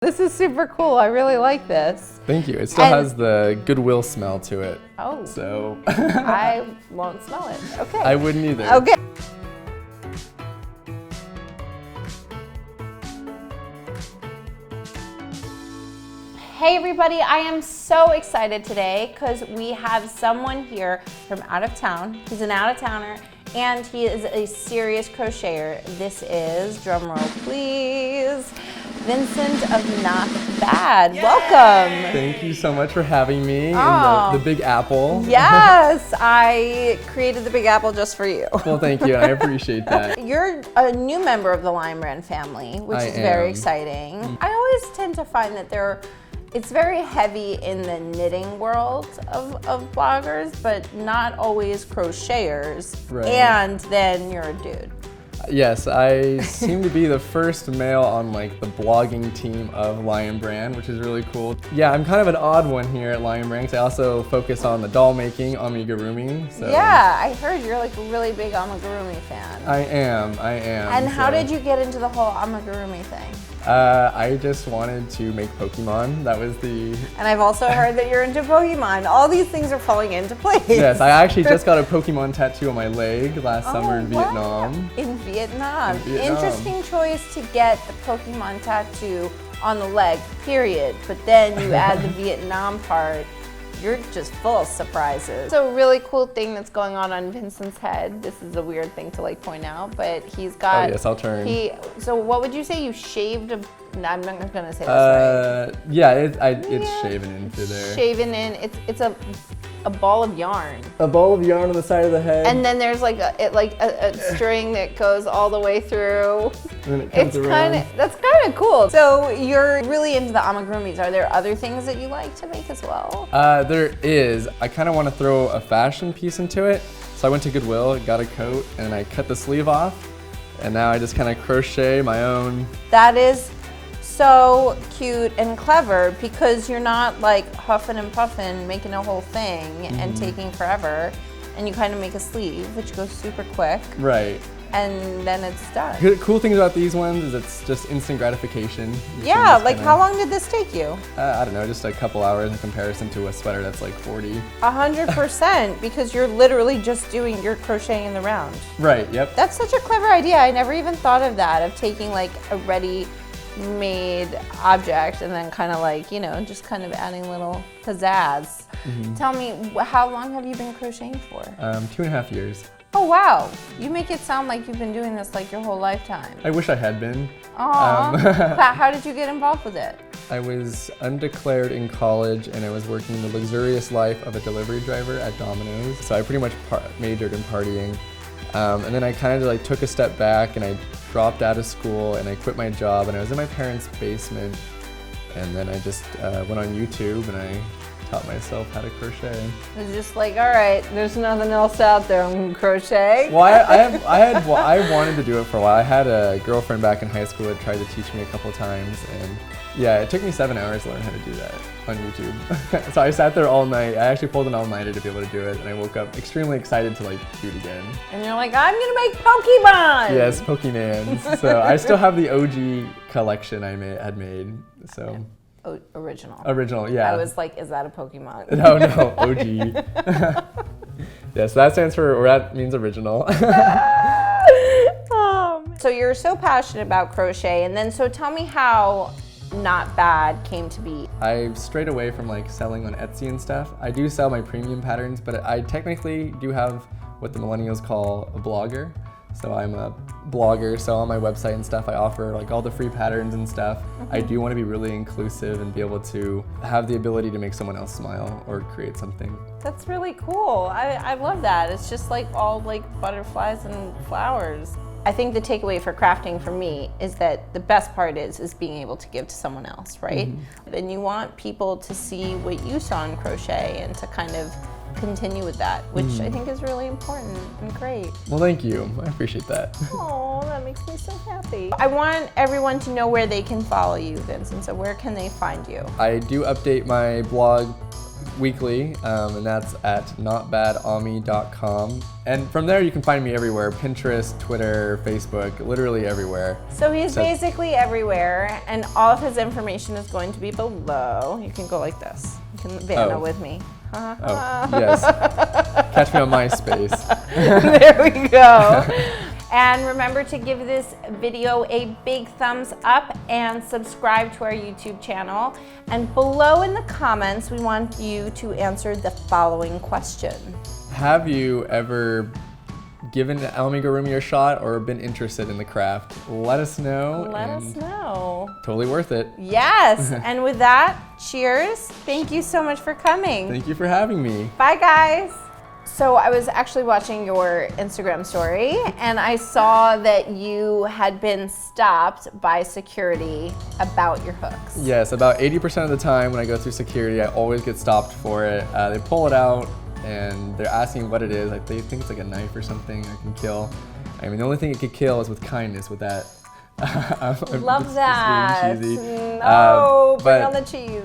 This is super cool. I really like this. Thank you. It still has the Goodwill smell to it. Oh. So. I won't smell it. Okay. I wouldn't either. Okay. Hey everybody, I am so excited today because we have someone here from out of town. He's an out-of-towner and he is a serious crocheter. This is, drumroll please, Vincent of Not Bad. Yay! Welcome. Thank you so much for having me in the Big Apple. Yes, I created the Big Apple just for you. Well, thank you. I appreciate that. You're a new member of the Lion Brand family, which is very exciting. I always tend to find that it's very heavy in the knitting world of bloggers, but not always crocheters. Right. And then you're a dude. Yes, I seem to be the first male on like the blogging team of Lion Brand, which is really cool. Yeah, I'm kind of an odd one here at Lion Brand because I also focus on the doll making, amigurumi. So. Yeah, I heard you're like a really big amigurumi fan. I am. And how did you get into the whole amigurumi thing? I just wanted to make Pokemon. That was the... And I've also heard that you're into Pokemon. All these things are falling into place. Yes, I actually just got a Pokemon tattoo on my leg last summer in Vietnam. In Vietnam. Interesting choice to get the Pokemon tattoo on the leg, period. But then you add the Vietnam part. You're just full of surprises. So a really cool thing that's going on Vincent's head. This is a weird thing to like point out, but he's got... Oh yes, I'll turn. So what would you say you shaved I'm not gonna say this right. Yeah, it's shaven into there. Shaven in, it's a ball of yarn. A ball of yarn on the side of the head. And then there's like a string that goes all the way through. And then it comes around. That's kind of cool. So you're really into the amigurumis. Are there other things that you like to make as well? There is. I kind of want to throw a fashion piece into it. So I went to Goodwill, got a coat, and I cut the sleeve off. And now I just kind of crochet my own. That is so cute and clever because you're not like huffing and puffing, making a whole thing and taking forever. And you kind of make a sleeve, which goes super quick. Right. And then it's done. Cool things about these ones is it's just instant gratification. Yeah, like how long did this take you? I don't know, just a couple hours in comparison to a sweater that's like 40. 100%, because you're literally just doing your crocheting in the round. Right, yep. That's such a clever idea. I never even thought of that, of taking like a ready-made object and then kind of like, you know, just kind of adding little pizzazz. Tell me, how long have you been crocheting for? 2.5 years. Oh wow, you make it sound like you've been doing this like your whole lifetime. I wish I had been. Aww. How did you get involved with it? I was undeclared in college and I was working the luxurious life of a delivery driver at Domino's. So I pretty much majored in partying. And then I kind of like took a step back and I dropped out of school and I quit my job and I was in my parents' basement. And then I just went on YouTube and I taught myself how to crochet. It was just like, all right, there's nothing else out there, I'm gonna crochet. Well, I wanted to do it for a while. I had a girlfriend back in high school that tried to teach me a couple times, and yeah, it took me 7 hours to learn how to do that on YouTube. So I sat there all night. I actually pulled an all-nighter to be able to do it, and I woke up extremely excited to like do it again. And you're like, I'm gonna make Pokemon! Yes, Pokemans. So I still have the OG collection I had made. So. Yeah. Original. Original, yeah. I was like, is that a Pokemon? No, OG. Yes, that stands for, or that means original. So you're so passionate about crochet, and then so tell me how Not Bad came to be. I strayed away from like selling on Etsy and stuff. I do sell my premium patterns, but I technically do have what the millennials call a blogger. So I'm a blogger, so on my website and stuff I offer like all the free patterns and stuff. I do want to be really inclusive and be able to have the ability to make someone else smile or create something. That's really cool. I love that. It's just like all like butterflies and flowers. I think the takeaway for crafting for me is that the best part is being able to give to someone else, right? And you want people to see what you saw in crochet and to kind of continue with that, which I think is really important and great. Well, thank you. I appreciate that. Oh, that makes me so happy. I want everyone to know where they can follow you, Vincent. So where can they find you? I do update my blog weekly, and that's at notbadami.com. And from there you can find me everywhere, Pinterest, Twitter, Facebook, literally everywhere. So he's basically everywhere, and all of his information is going to be below. You can go like this. You can Vanna with me. Yes. Catch me on MySpace. There we go. And remember to give this video a big thumbs up and subscribe to our YouTube channel. And below in the comments, we want you to answer the following question. Have you ever given amigurumi a shot or been interested in the craft? Let us know. Let us know. Totally worth it. Yes. And with that, cheers. Thank you so much for coming. Thank you for having me. Bye, guys. So I was actually watching your Instagram story, and I saw that you had been stopped by security about your hooks. Yes, about 80% of the time when I go through security, I always get stopped for it. They pull it out and they're asking what it is. Like, they think it's like a knife or something that can kill. I mean, the only thing it could kill is with kindness with that. Love that. Just being cheesy. No, bring on the cheese.